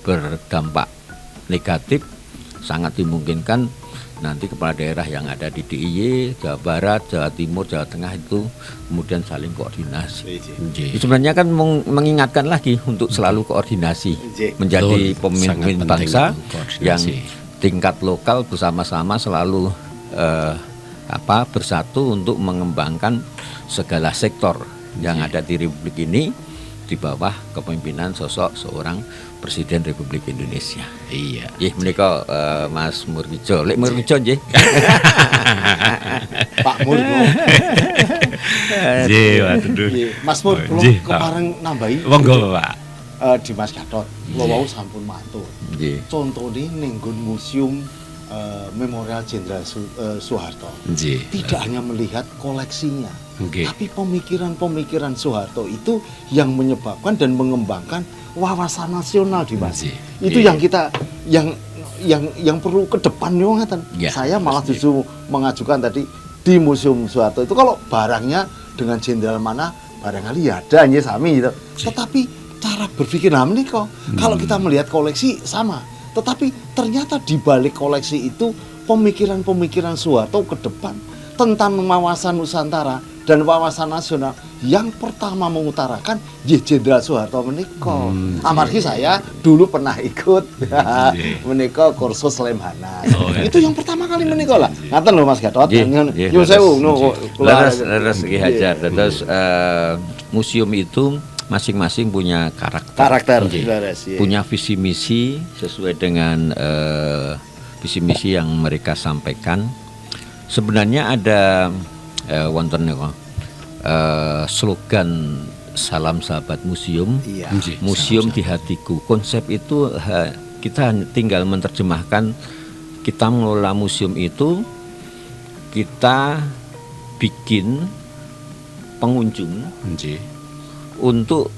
berdampak negatif, sangat dimungkinkan nanti kepala daerah yang ada di DIY, Jawa Barat, Jawa Timur, Jawa Tengah itu kemudian saling koordinasi. Sebenarnya kan mengingatkan lagi untuk selalu koordinasi, menjadi pemimpin bangsa yang tingkat lokal bersama-sama selalu bersatu untuk mengembangkan segala sektor yang ada di Republik ini di bawah kepemimpinan sosok seorang Presiden Republik Indonesia. Iya. Menika Mas Murwijo. Lek Murwijo nggih. Pak Murwo. Nggih, waduh. Mas Mur kula kepareng nambahi. Monggo, Pak. Di Mas Gatot, kula wau sampun matur. Nggih. Contone ning nggon museum Memorial Jenderal Soeharto. Tidak hanya melihat koleksinya, tapi pemikiran-pemikiran Soeharto itu yang menyebabkan dan mengembangkan wawasan nasional di Mas. Itu yang kita yang perlu ke depan ngaten. Saya malah justru mengajukan tadi di Museum Soeharto itu kalau barangnya dengan jenderal mana barangkali ada hanya sami gitu. Tetapi cara berpikir menika kalau kita melihat koleksi sama. Tetapi ternyata di balik koleksi itu pemikiran-pemikiran Soeharto ke depan tentang wawasan Nusantara dan wawasan nasional yang pertama mengutarakan Jenderal Soeharto menika. Amargi saya dulu pernah ikut menika kursus Lemhanas. Itu yang pertama kali menika lah. Ngaten lho Mas Gatot. Nyuwun sewu leres Ki Hajar. Terus museum itu masing-masing punya karakter punya visi misi sesuai dengan visi misi yang mereka sampaikan. Sebenarnya ada wonten slogan Salam Sahabat Museum, Museum di Hatiku. Konsep itu kita tinggal menerjemahkan. Kita mengelola museum itu, kita bikin pengunjung untuk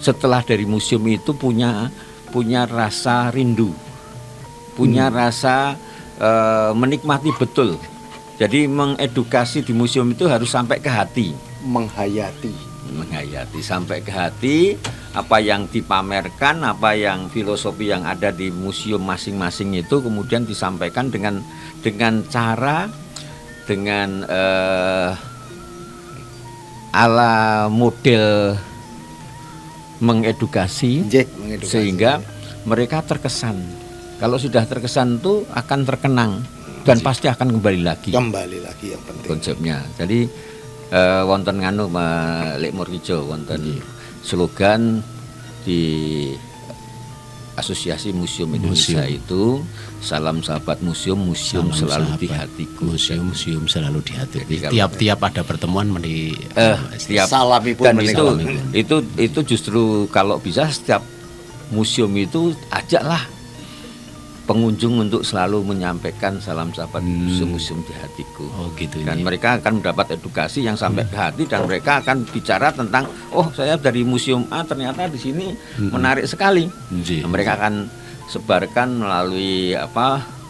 setelah dari museum itu punya rasa rindu, punya rasa menikmati betul. Jadi mengedukasi di museum itu harus sampai ke hati, menghayati sampai ke hati apa yang dipamerkan, apa yang filosofi yang ada di museum masing-masing itu kemudian disampaikan dengan cara dengan ala model mengedukasi sehingga mereka terkesan. Kalau sudah terkesan itu akan terkenang dan pasti akan kembali lagi yang penting konsepnya. Jadi wonten nganu Lek Murwijo wonten slogan di Asosiasi Museum Indonesia itu Salam Sahabat Museum, Museum selalu di hatiku. Museum selalu di hatiku. Tiap-tiap ada pertemuan salami pun dan itu justru kalau bisa setiap museum itu ajaklah pengunjung untuk selalu menyampaikan salam sahabat museum di hatiku. Dan mereka akan mendapat edukasi yang sampai ke hati dan mereka akan bicara tentang saya dari museum A ternyata di sini menarik sekali. Mereka akan sebarkan melalui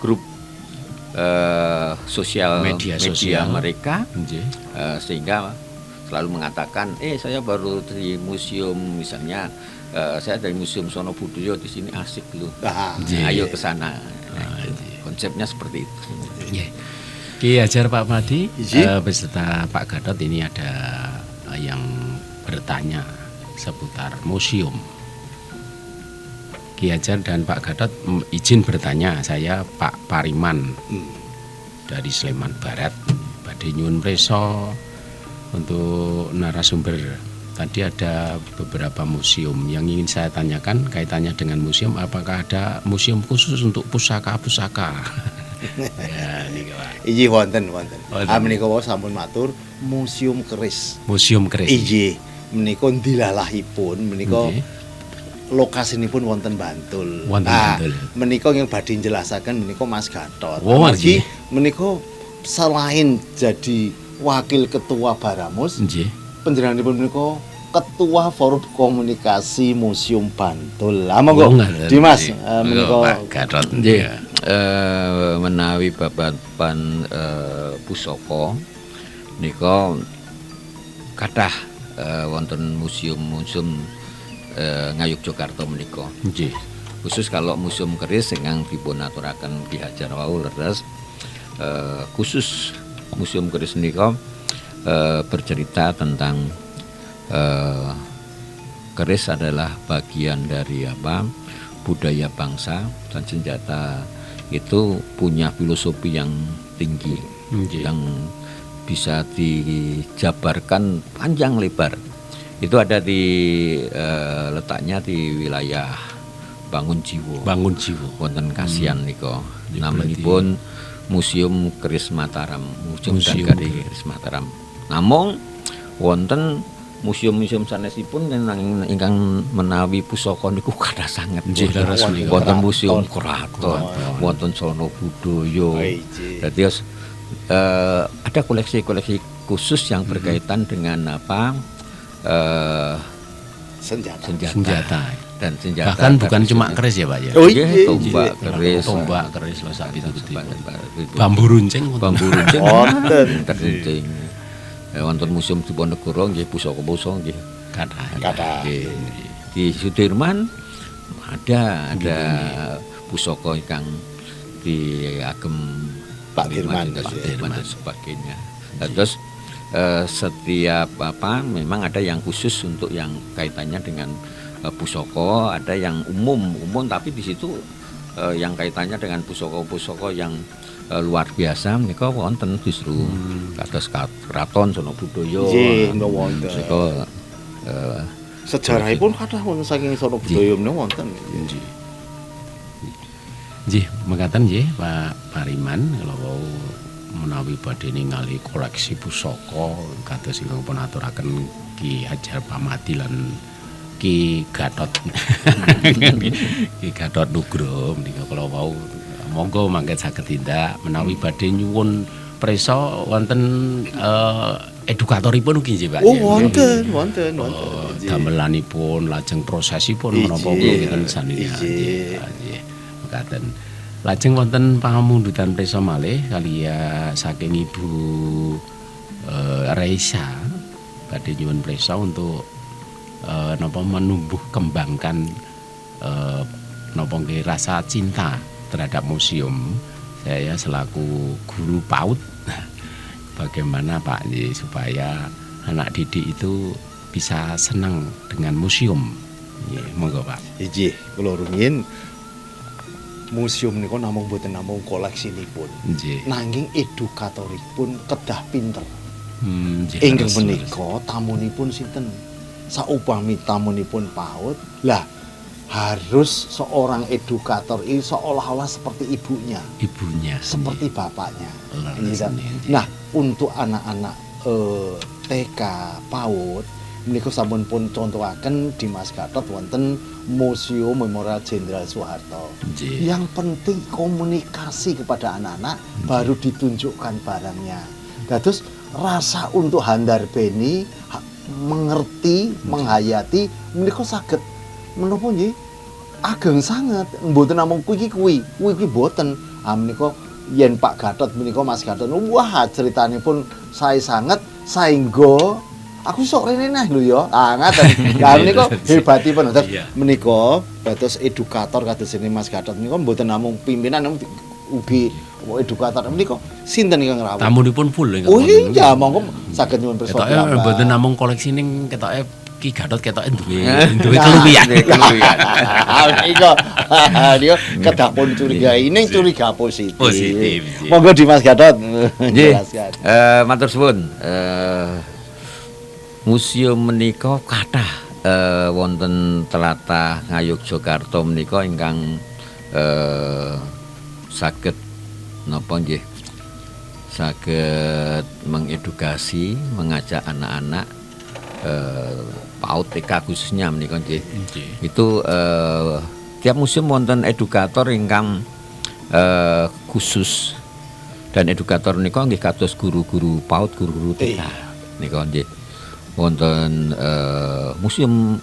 grup sosial media mereka sehingga selalu mengatakan saya baru dari museum misalnya. Saya dari Museum Sono Budoyo di sini asik loh. Ayo ke sana. Konsepnya seperti itu. Ki Hajar Pak Madi beserta Pak Gatot ini ada yang bertanya seputar museum. Ki Hajar dan Pak Gatot izin bertanya. Saya Pak Pariman dari Sleman Barat. Badhe nyuwun preso untuk narasumber. Tadi ada beberapa museum yang ingin saya tanyakan kaitannya dengan museum. Apakah ada museum khusus untuk pusaka-pusaka? Iki wonten. Menika wau sampun matur museum keris. Iki menika dilalahipun menika lokasinipun wonten Bantul. Menika yang badhe njelasaken menika Mas Gatot. Amargi menika selain jadi wakil ketua Baramus, panjenenganipun menika Ketua Forum Komunikasi Museum Bantul. Monggo Dimas menika Pak Gatot menawi babagan pusaka nika kathah wonten museum Ngayogyakarta menika. Nggih. Khusus kalau museum keris ingkang dipun aturaken Ki Hajar wau leres khusus museum keris menika bercerita tentang keris adalah bagian dari budaya bangsa, dan senjata itu punya filosofi yang tinggi yang bisa dijabarkan panjang lebar. Itu ada di letaknya di wilayah Bangun Jiwo wonten Kasihan nika. Namanipun Museum Keris Mataram, Museum dan Keris Mataram. Namung wonten museum-museum sanesipun ingkang menawi pusaka niku kathah sanget. Wonten museum keraton, wonten sono budaya. Dadi ada koleksi-koleksi khusus yang berkaitan dengan senjata dan senjata. Bahkan bukan cuma keris ya Pak ya. Oh iya, tombak keris lho sak pitu-pitu. Bambu runcing. Wonten. Wonten museum Diponegoro nggih pusaka-pusaka nggih kathah. Di Sudirman ada pusaka ingkang diagem Pak Dirman dan sebagainya. Terus setiap memang ada yang khusus untuk yang kaitannya dengan pusaka, ada yang umum tapi di situ yang kaitannya dengan pusaka-pusaka yang luar biasa menika wonten justru kados keraton sono budaya. Nggih, wonten. Sejarahipun Nggih. kathah wonten saking sono budaya menika wonten. Nggih, mekaten nggih Pak Pariman, kalau menawi badhe ningali koleksi pusaka kados ingkang pun aturaken Ki Hajar Pamadi lan Ki Gatot. Ki Gatot Nugroho menika kala wau monggo mangke saged tindak menawi badhe nyuwun prisa wonten edukatoripun ugi nggih Pak. Oh wonten. Damelanipun lajeng prosesipun menapa wonten sanenya. Nggih. Mekaten. Lajeng wonten pangamundutan prisa malih kaliya saking Ibu Reisa badhe nyuwun prisa untuk menumbuh kembangkan rasa cinta terhadap museum. Saya selaku guru PAUD, bagaimana Pak supaya anak didik itu bisa senang dengan museum. Monggo Pak. Nggih, kula rumiyin museum niku namung boten namung koleksinipun. Nanging edukatoripun kedah pinter. Inggih menika tamunipun sinten? Saupami tamunipun PAUD, lah harus seorang edukator ini seolah-olah seperti ibunya, seperti bapaknya. Nah, untuk anak-anak TK PAUD menika sampun pun contohaken di Mas Gatot wonten Museum Memorial Jenderal Soeharto. Yang penting komunikasi kepada anak-anak baru ditunjukkan barangnya. Terus rasa untuk handarbeni, mengerti, menghayati menika saged menapa nggih ageng sanget. Mboten namung kuwi mboten. Menika yen Pak Gatot menika Mas Gatot wah ceritanipun sae sanget saengga aku sok rene nah lho ya. Ngaten. Lah menika hebatipun. Menika dados edukator kados ini Mas Gatot menika mboten namung pimpinan ugi edukator menika sinten ingkang rawuh? Tamunipun full ingkang. Oh iya, monggo saged nyuwun pirsa. Ketoke mboten namung koleksi ning ketoke Ki Gatot ketoke duwe keluwihan. Menika dia kedah pun curiga ini curiga positif. Monggo di Mas Gatot. Nggih. Matur suwun. Museum menika kathah wonten tlatah Ngayogyakarta menika ingkang saged napa nggih saged mengedukasi, mengajak anak-anak PAUD TK khususnya menika nggih. Itu tiap museum wonten edukator ingkang khusus, dan edukator menika nggih kados guru-guru PAUD, guru-guru TK nika nggih. Wonten museum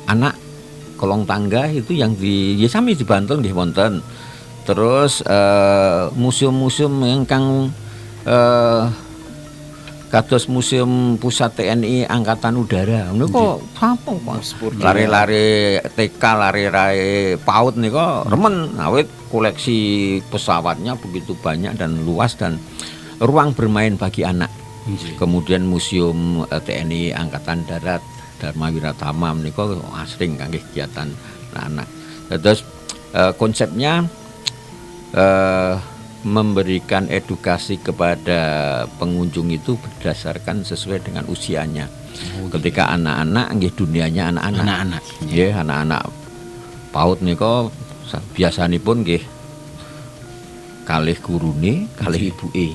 anak kolong tangga itu yang di sami di Bantul nggih wonten. Terus museum-museum ingkang kados Museum Pusat TNI Angkatan Udara niku sampun lari-lari TK, lari-lari PAUD niku remen awit koleksi pesawatnya begitu banyak dan luas dan ruang bermain bagi anak. Kemudian Museum TNI Angkatan Darat Dharma Wiratama niku asring kangge kegiatan anak. Terus konsepnya memberikan edukasi kepada pengunjung itu berdasarkan sesuai dengan usianya. Ketika anak-anak nggih dunianya anak-anak. Nggih, anak-anak PAUD niku biasanipun nggih kalih gurune, kalih ibuke.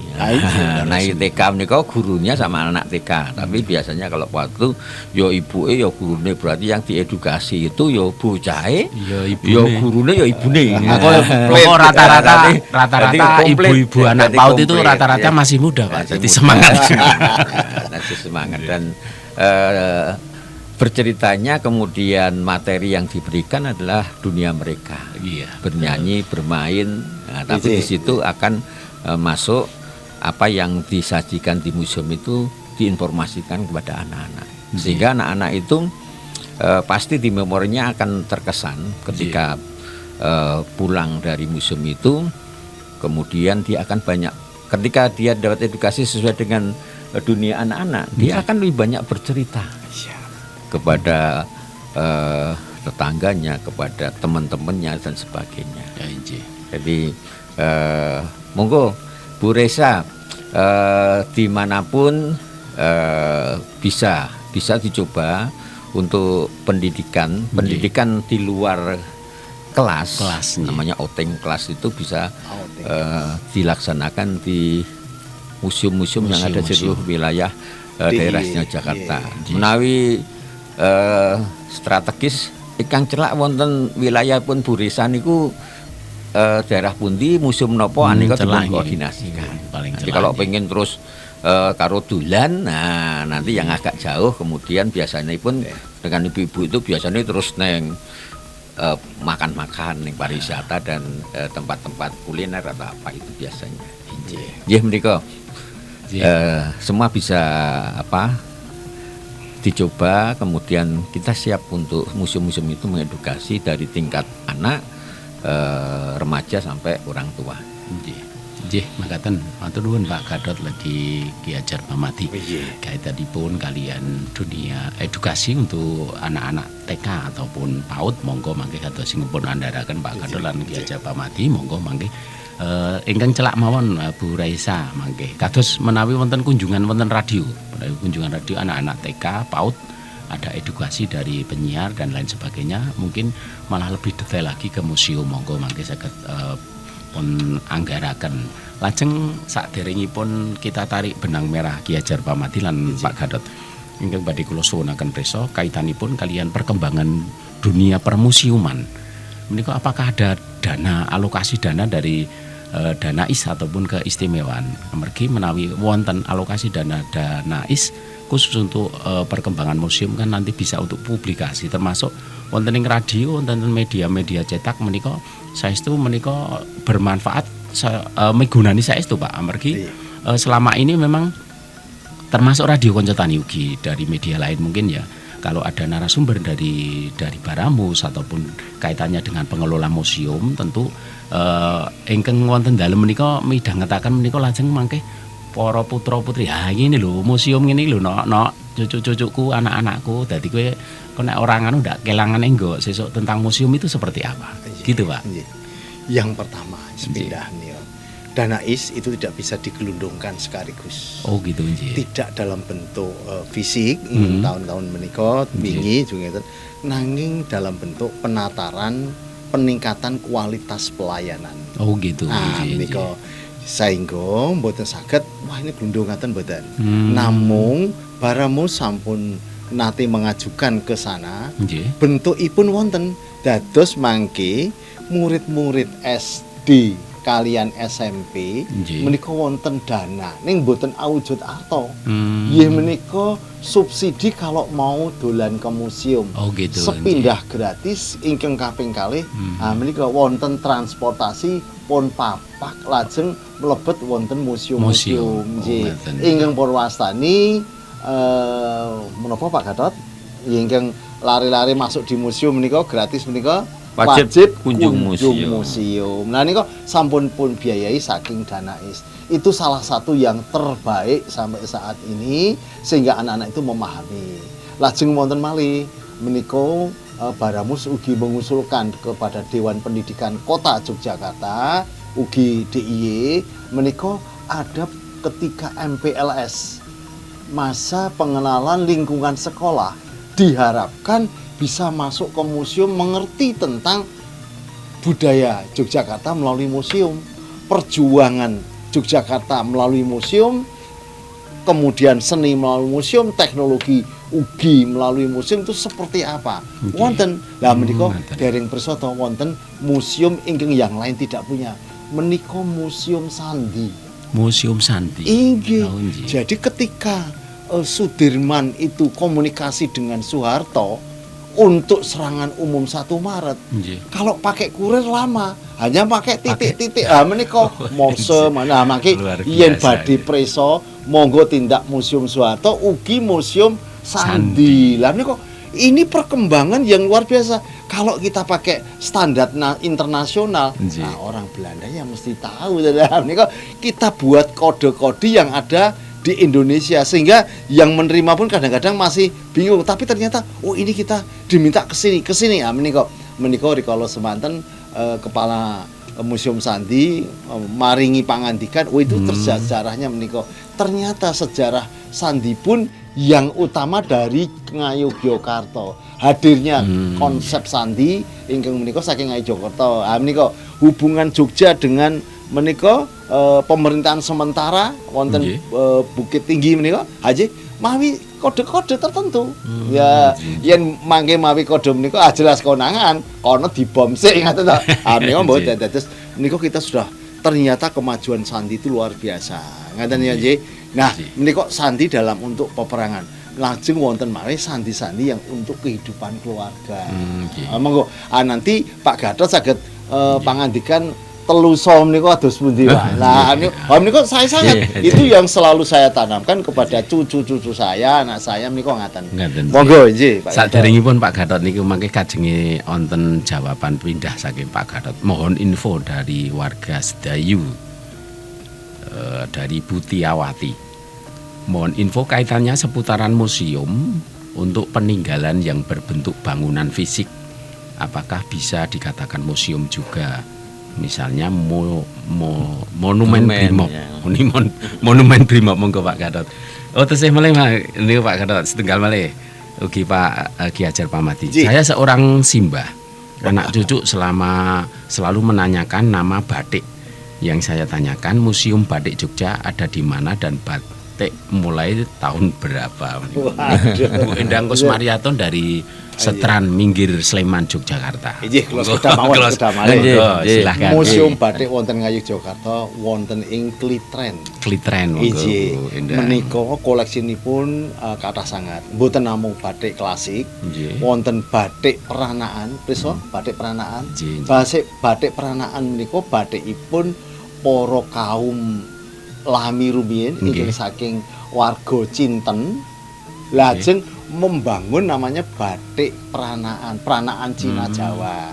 Nah, TK menika gurunya sama anak TK. Tapi biasanya kalau waktu ya ibuke ya gurune, berarti yang diedukasi itu ya bocahe, ya gurune ya ibune. Pokok rata-rata ibu-ibu anak PAUD itu rata-rata masih muda, Pak. Jadi semangat. Masih semangat dan berceritanya kemudian materi yang diberikan adalah dunia mereka. Bernyanyi, bermain. Nah, tapi di situ akan masuk apa yang disajikan di museum itu diinformasikan kepada anak-anak. Sehingga anak-anak itu pasti di memorinya akan terkesan ketika pulang dari museum itu. Kemudian dia akan banyak, ketika dia dapat edukasi sesuai dengan dunia anak-anak, dia akan lebih banyak bercerita kepada tetangganya, kepada teman-temannya dan sebagainya. Jadi monggo Bu Resa, dimanapun bisa dicoba untuk pendidikan di luar kelas namanya outing kelas itu bisa dilaksanakan di museum-museum yang ada di seluruh wilayah daerahnya Jakarta. Menawi strategis ingkang celak wonten wilayah pun Bu Resa niku daerah pundi museum nopo anika dikoordinasikan. Jadi kalau pengen terus karo dolan, nah nanti yang agak jauh kemudian biasanya pun dengan ibu-ibu itu biasanya terus neng makan-makan neng pariwisata dan tempat-tempat kuliner atau apa itu biasanya. Nggih menika semua bisa dicoba, kemudian kita siap untuk museum-museum itu mengedukasi dari tingkat anak, remaja sampai orang tua. Nggih, makaten matur nuwun Pak Gadot lagi Ki Hajar Pamati. Kaitanipun kalian dunia edukasi untuk anak-anak TK ataupun PAUD, monggo mangke kados pun andharaken Pak Gadot lan Ki Hajar Pamati, monggo mangke ingkang celak mawon Bu Raisa mangke. Kados menawi wonten kunjungan wonten radio, anak-anak TK, PAUD, ada edukasi dari penyiar dan lain sebagainya, mungkin malah lebih detail lagi ke museum, monggo mangke saged pun anggaraken. Lajeng saderengipun kita tarik benang merah Ki Hajar Pamati lan Pak Gadot ingkang badhe kula suwunaken prisa kaitanipun kalian perkembangan dunia permusiuman. Menika apakah ada dana, alokasi dana dari dana IS ataupun keistimewaan? Amargi menawi wonten alokasi dana IS khusus untuk perkembangan museum kan nanti bisa untuk publikasi, termasuk wonten ing radio, wonten media-media cetak menika saestu menika bermanfaat migunani saestu Pak. Amargi selama ini memang termasuk radio Konco Tani ugi dari media lain mungkin ya. Kalau ada narasumber dari Baramus ataupun kaitannya dengan pengelola museum, tentu ingkang wonten dalem menika midhangetaken menika lajeng mangke para putra-putri, ini lho museum ngene lho nok cucu-cucuku, anak-anakku, dadi kowe nek ora ngono ndak kelangan enggo sesuk tentang museum itu seperti apa. Gitu Pak. Yang pertama sepindah nih, dana IS itu tidak bisa digelundungkan sekaligus. Oh gitu nggih. Tidak dalam bentuk fisik tahun-tahun menika wingi juga nanging dalam bentuk penataran, peningkatan kualitas pelayanan. Oh gitu. Menika saengga mboten saged wah ini glundungaken mboten. Namung Baramus sampun nate mengajukan ke sana. Bentukipun wonten dados mangke murid-murid SD kalian SMP Nggih. menika wonten dana ning mboten awujud arta. Nggih menika subsidi kalau mau dolan ke museum. Oh gitu. Sepindah gratis ingkang kaping kalih. Menika wonten transportasi pun papak lajeng mlebet wonten museum-museum. Nggih. Ingkang purwastani menapa Pak Gatot? Ingkang lari-lari masuk di museum menika gratis menika wajib kunjung museum. Nah niku sampun pun biayai saking Danais. Itu salah satu yang terbaik sampai saat ini sehingga anak-anak itu memahami. Lajeng wonten malih menika Baramus ugi mengusulkan kepada Dewan Pendidikan Kota Yogyakarta ugi DIY menika ada ketika MPLS masa pengenalan lingkungan sekolah diharapkan bisa masuk ke museum mengerti tentang budaya Yogyakarta melalui museum, perjuangan Yogyakarta melalui museum, kemudian seni melalui museum, teknologi ugi melalui museum itu seperti apa? Okay. Wonten lah menika dereng persata wonten museum ingkang yang lain tidak punya. Menika museum sandi. Museum sandi. Inggih. Jadi ketika Sudirman itu komunikasi dengan Soeharto untuk serangan umum 1 Maret. Kalau pakai kurir lama, hanya pakai titik-titik. Menika mose mana mangke yen badhe preso monggo tindak Museum Soeharto ugi Museum Sandi. Lah menika ini perkembangan yang luar biasa. Kalau kita pakai standar internasional, nah orang Belanda ya mesti tahu. Menika kita buat kode-kode yang ada di Indonesia sehingga yang menerima pun kadang-kadang masih bingung, tapi ternyata oh ini kita diminta ke sini menika rikala semanten kepala Museum Sandi maringi pangandikan itu sejarahnya menika ternyata sejarah Sandi pun yang utama dari Ngayogyakarta hadirnya konsep Sandi ingkang menika saking Ngayogyakarta. Menika hubungan Jogja dengan menika pemerintahan sementara wonten Bukit Tinggi menika haji mawi kode-kode tertentu. Ya yen mangke mawi kode menika jelas konangan kono dibom sik ngaten to. Menika mboten dados menika kita sudah ternyata kemajuan Sandi itu luar biasa. Ngaten ya nggih. Nah, menika Sandi dalam untuk peperangan. Lajeng wonten malih sandi-sandi yang untuk kehidupan keluarga. Monggo nanti Pak Gatot saged pangandikan teluso menika ados pundi wae. Lah menika saya sangat itu yang selalu saya tanamkan kepada cucu-cucu saya, anak saya menika ngaten. Monggo nggih Pak. Saderengipun Pak Gatot niku mangke kajenge wonten jawaban pindah saking Pak Gatot. Mohon info dari warga Sedayu dari Butiawati. Mohon info kaitannya seputaran museum untuk peninggalan yang berbentuk bangunan fisik. Apakah bisa dikatakan museum juga? Misalnya monumen Brimob, monumen Brimob monggo Pak Gatot. Oh tesih malih niku Pak Gatot setunggal malih. Ugi Pak Ki Hajar Pamati. Saya seorang simbah. Anak cucu selalu menanyakan nama batik. Yang saya tanyakan Museum Batik Jogja ada di mana dan batik mulai tahun berapa? Bu Endang Kusmariaton dari Setran Minggir Sleman Yogyakarta. Nggih, kula sudah mawon silakan. Museum Batik wonten Ngayogyakarta wonten ing Klitren. Klitren monggo. Menika koleksinipun kathah sangat. Mboten namung batik klasik, wonten batik peranaan, prisa batik peranaan. Batik peranaan menika batikipun para kaum lami rumiyin ingkang saking warga Cinten. Lajeng membangun namanya batik peranaan Cina Jawa.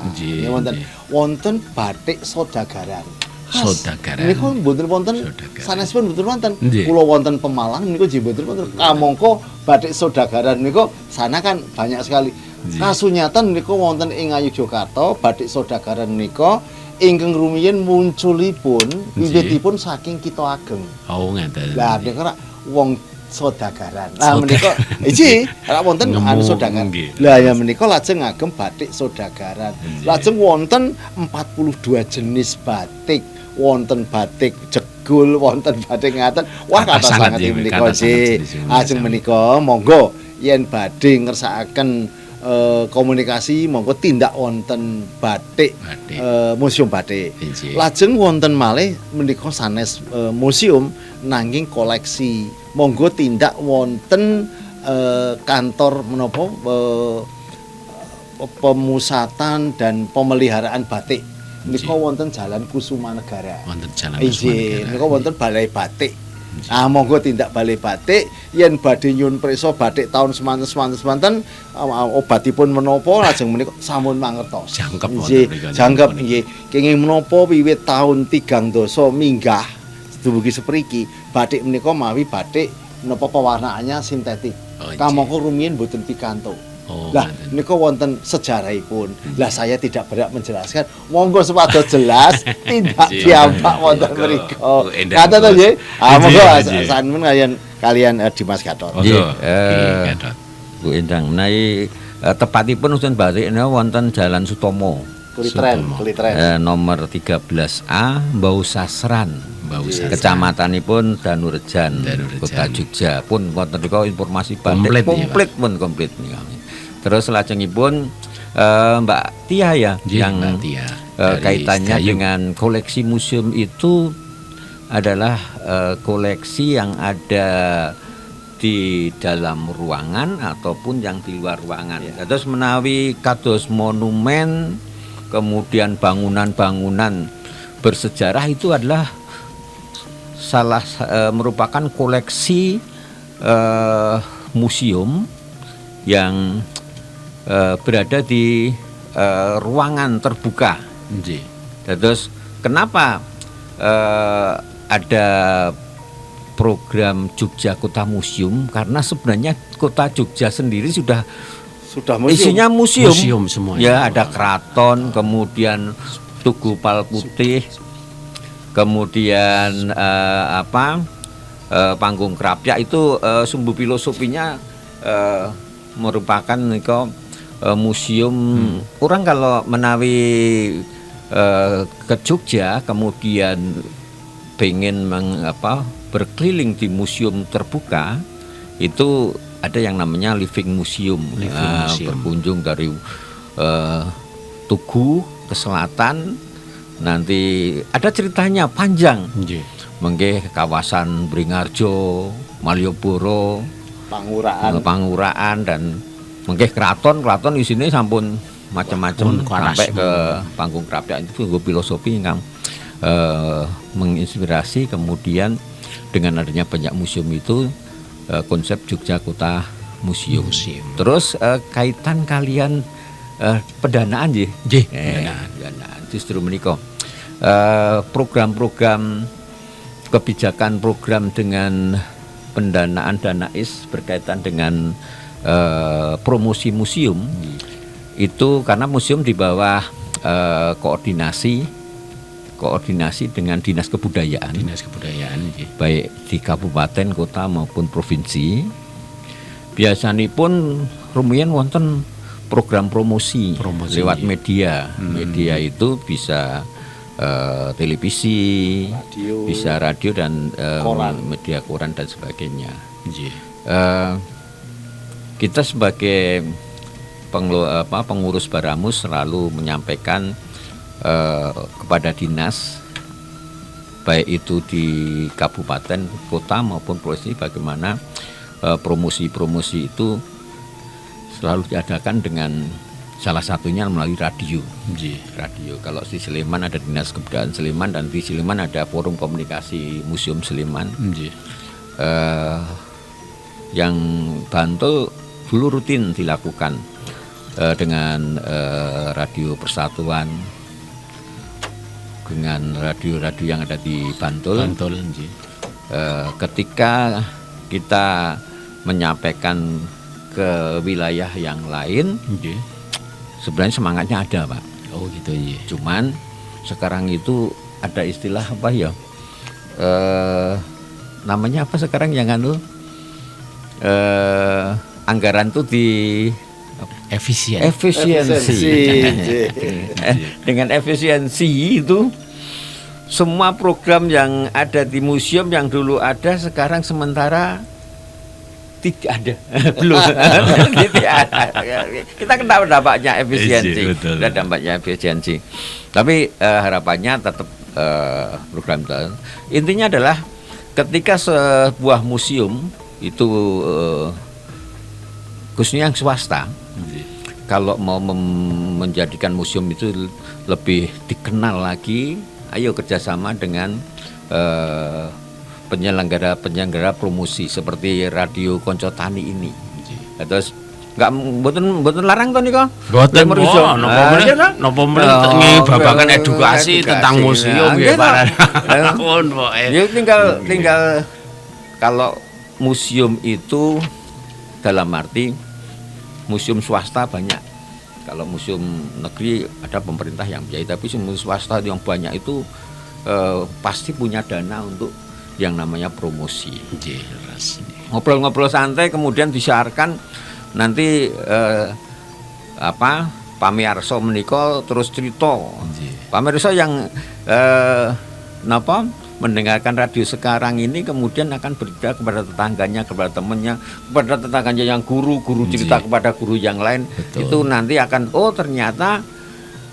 Wonten batik Sodagaran. Sodagaran. Niku mboten wonten sanesipun mboten wonten. Kula wonten Pemalang niku nggih mboten wonten. Kamangka batik Sodagaran niku sana kan banyak sekali. Kasunyatan niku wonten ing Ngayogyakarta batik Sodagaran niku ingkang rumiyin munculipun wiwitipun saking Kita Ageng. Oh ngaten. Lah nek wong Sodagaran. Lah menika iki ora wonten anu Sodagaran. Lah ya menika lajeng ngagem batik Sodagaran. Lajeng wonten 42 jenis batik. Wonten batik jegul, wonten batik ngaten. Wah kathah sanget menika nggih. Lajeng menika monggo yen badhe ngersakaken komunikasi monggo tindak wonten batik. Museum batik. Injih. Lajeng wonten malih menika sanes museum nanging koleksi. Monggo tindak wonten kantor menapa pemusatan dan pemeliharaan batik. Menika wonten Jalan Kusumanegara. Wonten Jalan Kusumanegara. Menika wonten Balai Batik. Monggo tindak Balai Batik yen badhe nyuwun prisa batik taun semanten obatipun menapa lajeng menika sampun mangertos. Jangkep wonten mriku. Jangkep nggih. Kenging menapa wiwit taun 3 dasa minggah dumugi sepriki batik menika mawi batik menapa pewarnaannya sintetik. Kamangka rumiyin boten pikantuk. Lah menika wonten sejarahipun. Lah saya tidak berhak menjelaskan. Monggo supados jelas tindak piyambak wonten mriku. Kata to nggih. Monggo sampun kalian Dimas Gatot. Nggih. Bu Endang menawi tepatipun usun batik niku wonten Jalan Sutomo. Kulitren. Nomor 13A Mbau Sasran. Kecamatanipun Danurejan, Kota Jogja. Pun wonten niku informasi batik komplit nika. Terus lajengipun Mbak Tia ya yang kaitannya dengan koleksi museum itu adalah koleksi yang ada di dalam ruangan ataupun yang di luar ruangan. Terus menawi kados monumen, kemudian bangunan-bangunan bersejarah itu adalah merupakan koleksi museum yang berada di ruangan terbuka. Terus kenapa ada program Jogja Kota Museum? Karena sebenarnya Kota Jogja sendiri sudah museum. Isinya museum semuanya. Ya, ada keraton, kemudian Tugu Palputih, kemudian Panggung Krapyak itu sumbu filosofinya merupakan niko museum. Orang kalau menawi ke Jogja kemudian pengen berkeliling di museum terbuka, itu ada yang namanya living museum. Berkunjung dari Tugu ke selatan, nanti ada ceritanya panjang. Mengke kawasan Bringarjo, Malioboro, Panguraan dan mengke keraton di sini sampun macam-macam sampai ke Panggung Krapyak. Itu filosofi yang menginspirasi kemudian dengan adanya banyak museum itu konsep Jogja Kota Museum. Terus kaitan kalian pendanaan pendanaan justru menika program-program kebijakan program dengan pendanaan Danais berkaitan dengan promosi museum itu karena museum di bawah koordinasi dengan dinas kebudayaan baik di kabupaten, kota maupun provinsi. Biasanya pun rumiyin wonten program promosi lewat media. Media itu bisa televisi, bisa radio dan media koran dan sebagainya. Kita sebagai pengurus Baramus selalu menyampaikan kepada dinas baik itu di kabupaten, kota maupun provinsi bagaimana promosi-promosi itu selalu diadakan dengan salah satunya melalui radio. Radio. Kalau di Sleman ada Dinas Kebudayaan Sleman dan di Sleman ada Forum Komunikasi Museum Sleman. Yang Bantul dulu rutin dilakukan dengan Radio Persatuan, dengan radio-radio yang ada di Bantul. Ketika kita menyampaikan ke wilayah yang lain, sebenarnya semangatnya ada, Pak. Cuman sekarang itu ada istilah apa ya? Namanya apa sekarang yang anggaran tuh di efisiensi. Dengan efisiensi itu semua program yang ada di museum yang dulu ada sekarang sementara Tidak ada, belum. Kita kena dampaknya efisiensi, kita dampaknya efisiensi. Tapi harapannya tetap program itu. Intinya adalah ketika sebuah museum itu khususnya yang swasta, kalau mau menjadikan museum itu lebih dikenal lagi, ayo kerjasama dengan penyelenggara promosi seperti Radio Konco Tani ini. Terus nggak mboten larang to nika. Mboten napa meneh babagan edukasi tentang museum nggih Pak. Ya tinggal kalau museum itu dalam arti museum swasta banyak. Kalau museum negeri ada pemerintah yang biayai, tapi museum swasta yang banyak itu pasti punya dana untuk yang namanya promosi. Ngobrol-ngobrol santai kemudian disiarkan nanti pamirsa menika terus cerita. Pamirsa yang mendengarkan radio sekarang ini kemudian akan bercerita kepada tetangganya, kepada temannya, kepada tetangganya yang guru cerita kepada guru yang lain. Betul. Itu nanti akan ternyata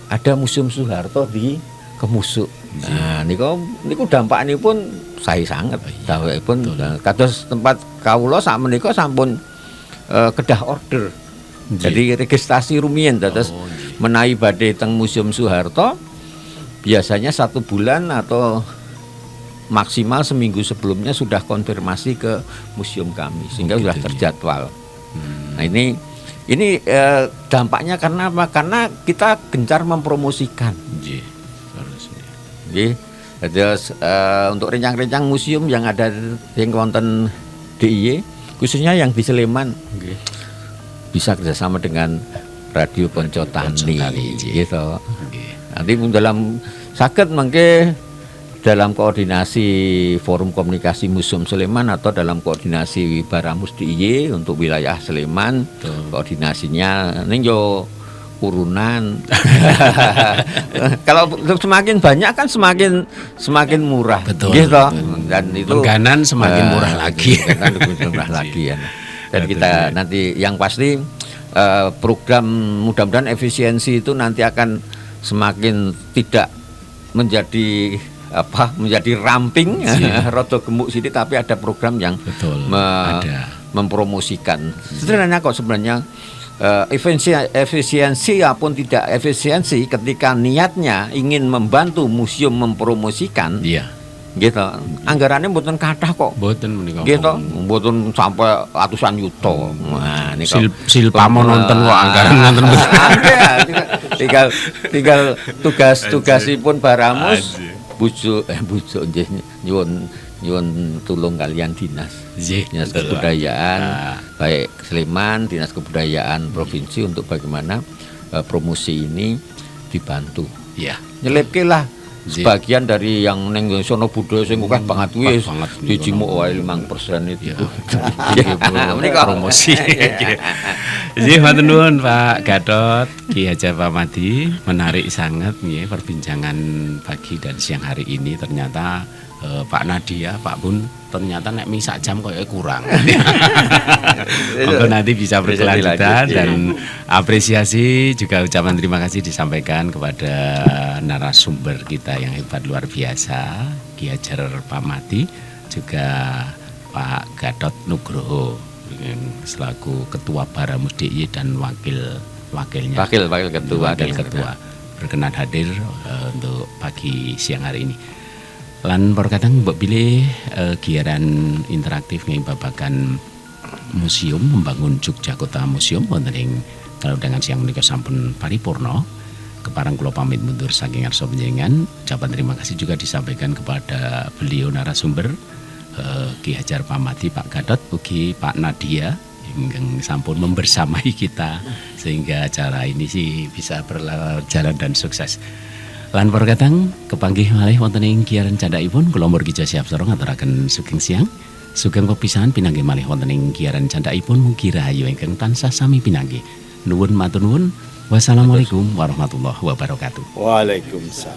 ada Museum Soeharto di Kemusuk. Nah, niku dampakipun sae sanget. Dampakipun kados tempat kawula sak menika sampun kedah order. Jadi registrasi rumiyin terus menawi badhe teng Museum Soeharto biasanya 1 bulan atau maksimal seminggu sebelumnya sudah konfirmasi ke museum kami sehingga sudah terjadwal. Nah ini dampaknya karena apa? Karena kita gencar mempromosikan. Terus untuk rencang-rencang museum yang ada yang wonten DIY khususnya yang di Sleman bisa kerjasama dengan Radio Konco Tani gitu. Nanti dalam saged mengke dalam koordinasi Forum Komunikasi Museum Sleman atau dalam koordinasi Baramus DIY untuk wilayah Sleman, koordinasinya ning yo urunan. Kalau semakin banyak kan semakin murah. Betul, gitu. Dan itu langganan semakin murah lagi. Murah lagi ya. Dan kita nanti yang pasti program mudah-mudahan efisiensi itu nanti akan semakin tidak menjadi ramping rada gemuk sini, tapi ada program yang mempromosikan. Sederhana kok sebenarnya. Efisiensi apun tidak efisiensi ketika niatnya ingin membantu museum mempromosikan. Gitu. Anggarannya mboten kathah kok. Mboten menika. Gitu. Mboten sampai ratusan yuta. Nah, niku silpamon nonton kok anggaran nonton. Tinggal tugas-tugasipun Baramus bujuk nggih nyuwun tulung kalian dinas kebudayaan baik Sleman, dinas kebudayaan provinsi untuk bagaimana promosi ini dibantu. Nyelipke lah sebagian dari yang neng sono budaya sing akeh banget wis dicimuk wae 5% itu. Promosi. Nggih, matur nuwun Pak Gatot, Ki Hajar Pamadi, menarik sangat nggih perbincangan pagi dan siang hari ini. Ternyata Pak Nadia, Pak Bun, ternyata nek mie sak jam kayaknya kurang. Monggo nanti bisa berkelanjutan dan apresiasi juga ucapan terima kasih disampaikan kepada narasumber kita yang hebat luar biasa, Ki Hajar Pamadi, juga Pak Gatot Nugroho selaku Ketua Baramus DIY dan wakilnya. Wakil ketua berkenan hadir untuk pagi siang hari ini. Lan perkadang mbok pilih giaran interaktif nggih babagan museum membangun Jogja Kota Museum wonten ing kalundangan siang menika sampun paripurna. Kepareng kula pamit mundur saking ngarsa panjenengan. Ucapan terima kasih juga disampaikan kepada beliau narasumber Ki Hajar Pamadi, Pak Gatot, ugi Pak Nadia yang sampun membersamai kita sehingga acara ini sih bisa berjalan dan sukses. Lan perkatang kepanggih malih wonten ing giaran candhaipun kula murgi siap sareng ngaturaken sugeng siang. Sugeng pepisahan pinanggih malih wonten ing giaran candhaipun mugi rahayu ingkang tansah sami pinanggih. Nuwun matur nuwun. Wassalamualaikum warahmatullahi wabarakatuh. Waalaikumsalam.